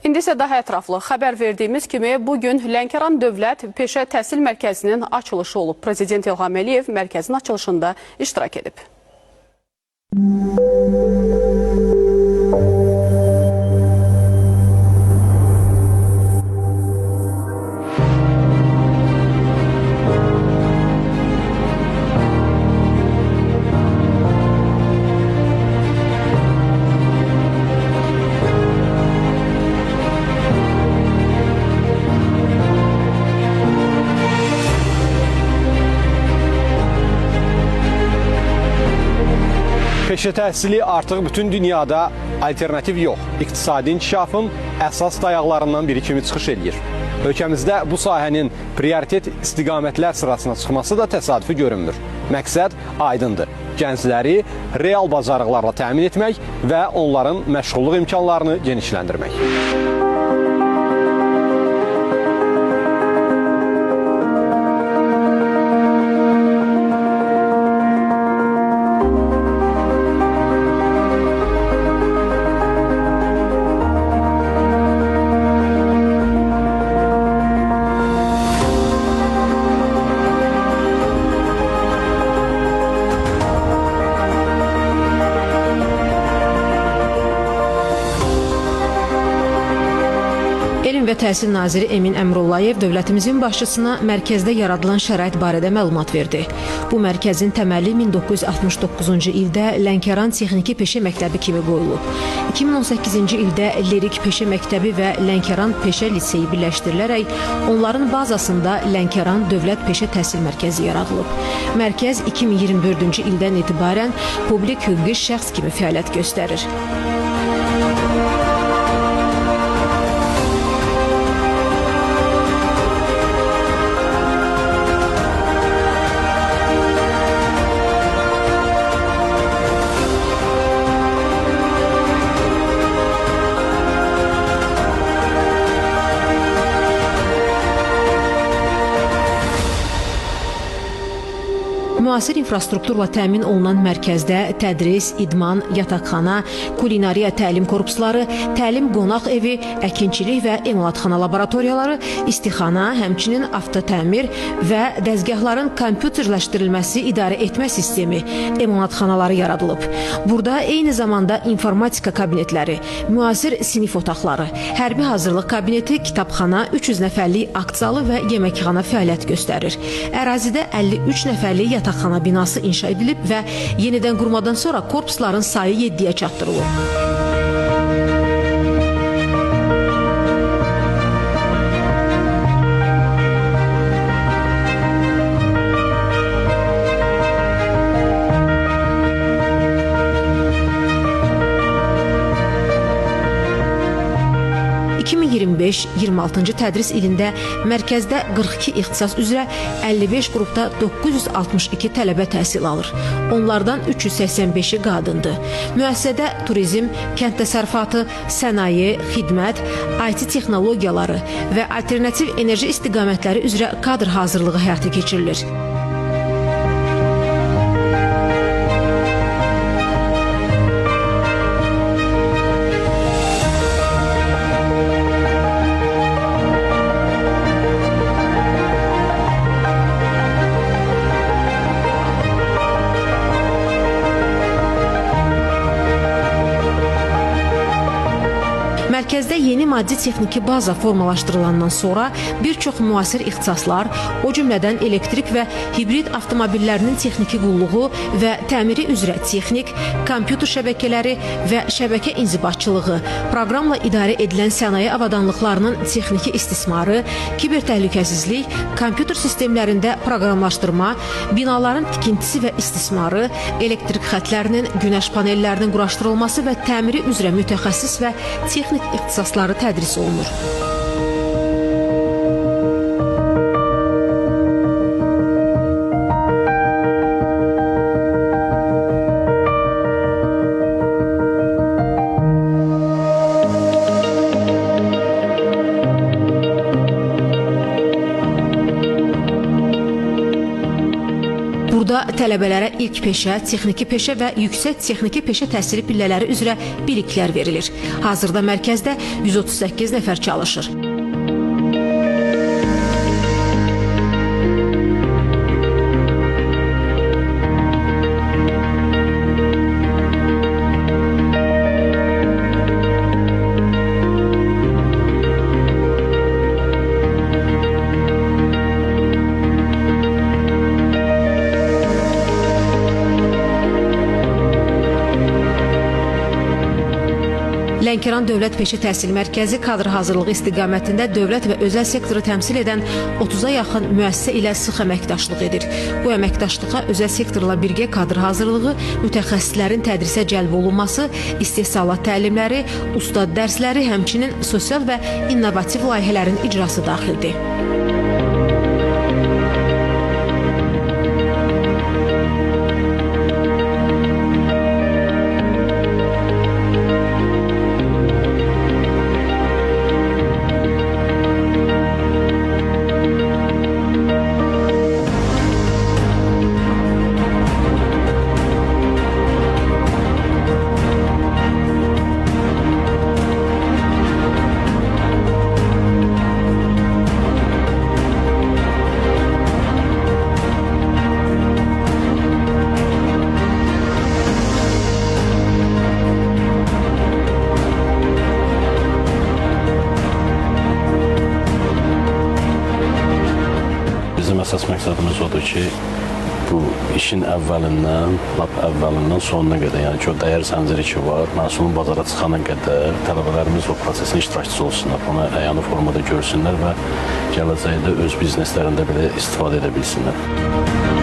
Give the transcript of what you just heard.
İndi isə daha ətraflı xəbər verdiyimiz kimi bugün Lənkəran Dövlət Peşə Təhsil Mərkəzinin açılışı olub. Prezident İlham Əliyev mərkəzin açılışında iştirak edib. Peşə təhsili artıq bütün dünyada alternativ yox, iqtisadi inkişafın əsas dayaqlarından biri kimi çıxış edir. Ölkəmizdə bu sahənin prioritet istiqamətlər sırasına çıxması da təsadüfi görünmür. Məqsəd aydındır. Gəncləri real bacarıqlarla təmin etmək və onların məşğulluq imkanlarını genişləndirmək. Elm və Təhsil Naziri Emin Əmrullayev dövlətimizin başçısına mərkəzdə yaradılan şərait barədə məlumat verdi. Bu mərkəzin təməli 1969-cu ildə Lənkəran Texniki Peşə Məktəbi kimi qoyulub. 2018-ci ildə Lirik Peşə Məktəbi və Lənkəran Peşə Liseyi birləşdirilərək onların bazasında Lənkəran Dövlət Peşə Təhsil Mərkəzi yaradılıb. Mərkəz 2024-cü ildən etibarən publik hüquqi şəxs kimi fəaliyyət göstərir. Müasir infrastrukturla təmin olunan mərkəzdə tədris, idman, yataqxana, kulinariya təlim korpusları, təlim qonaq evi, əkinçilik və emalatxana laboratoriyaları, istixana, həmçinin avtotəmir və dəzgahların kompüterləşdirilməsi idarə etmə sistemi, emalatxanaları yaradılıb. Burada eyni zamanda informatika kabinetləri, müasir sinif otaqları, hərbi hazırlıq kabineti, kitabxana, 300 nəfərlik akt zalı və yeməkxana fəaliyyət göstərir. Ərazidə 53 nəfərlik yataqxana binası inşa edilib və yenidən qurmadan sonra korpusların sayı 7-yə çatdırılıb. 2025-26-cı tədris ilində mərkəzdə 42 ixtisas üzrə 55 qrupda 962 tələbə təhsil alır. Onlardan 385-i qadındır. Müəssisədə turizm, kənd təsərrüfatı, sənaye, xidmət, IT texnologiyaları və alternativ enerji istiqamətləri üzrə kadr hazırlığı həyata keçirilir. Mərkəzdə yeni maddi-texniki baza formalaşdırılandan sonra bir çox müasir ixtisaslar, o cümlədən elektrik və hibrid avtomobillərinin texniki qulluğu və təmiri üzrə texnik, kompüter şəbəkələri və şəbəkə inzibatçılığı, proqramla idarə edilən sənaye avadanlıqlarının texniki istismarı, kiber təhlükəsizlik, kompüter sistemlərində proqramlaşdırma, binaların tikintisi və istismarı, elektrik xətlərinin, günəş panellərinin quraşdırılması və təmiri üzrə mütəxəssis və texnik ixtisasları tədris olunur. Burada tələbələrə ilk peşə, texniki peşə və yüksək texniki peşə təhsili pillələri üzrə biliklər verilir. Hazırda mərkəzdə 138 nəfər çalışır. Lənkəran Dövlət Peşə Təhsil Mərkəzi kadr hazırlığı istiqamətində dövlət və özəl sektoru təmsil edən 30-a yaxın müəssisə ilə sıx əməkdaşlıq edir. Bu əməkdaşlığa özəl sektorla birgə kadr hazırlığı, mütəxəssislərin tədrisə cəlb olunması, istehsalat təlimləri, ustad dərsləri, həmçinin sosial və innovativ layihələrin icrası daxildir. Bizim əsas məqsədimiz odur ki, bu işin əvvəlindən sonuna qədər, yəni ki, o dəyər zənciri ki var, məhsulun bazara çıxana qədər tələbələrimiz o prosesin iştirakçısı olsunlar, onu əyani formada görsünlər və gələcəkdə öz bizneslərində belə istifadə edə bilsinlər.